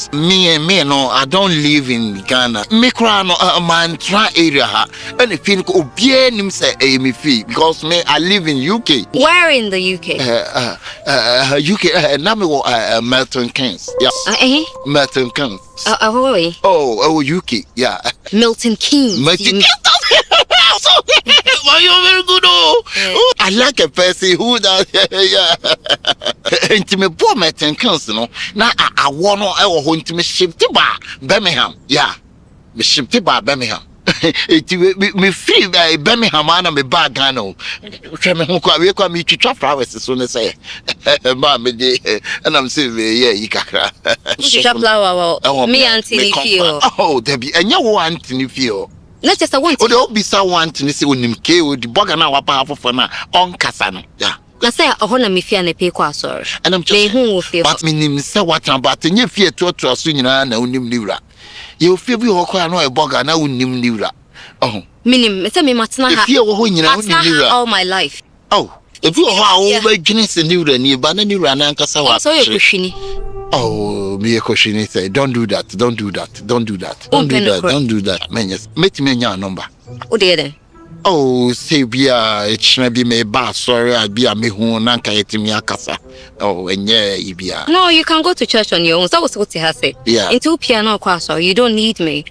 because me no, I don't live in Ghana. Me cry no man try area ha. And if you go obie nim say me fee because me I live in UK. Where in the UK? UK na me Milton Keynes. Yeah. Milton Keynes. Oh, UK. Yeah. Milton Keynes. Milton Keynes. Well, you're very good. I like a person who does. Yeah. Intimate poor Milton Keynes, no. Now I want to me ship to Birmingham. Yeah. Me ship to Birmingham. Me free by Birmingham and me bag Gano. We call me to flowers as soon as say, Mamma, and I'm saying, yeah, you can. Me Anthony Fio. Oh, there be a new Anthony Fio. Not just a one. Oh, there be someone to see when him kill the bugger now powerful for now on Cassano. Yeah. I say a honor me fear and a pay quasor. And I'm just who feel but me say what about the new fear to a soon and unim lira. You feel we all cry no a bugger now unim lira. Oh, minim, tell me, Matna, all my life. Oh, if you are over Guinness and Nura near Banana Rananka, so you're pushing. Oh, me a question say, don't do that, don't do that, don't do that, don't do that, don't do that. Man, yes, meet me your number. Oh, dear. Oh, say, be a, it should be me bass, sorry, I'll be a me who nanka eating me a casa. Oh, and yeah, you be a. No, you can go to church on your own. That was what he has said. Yeah. Into piano quasso, you don't need me.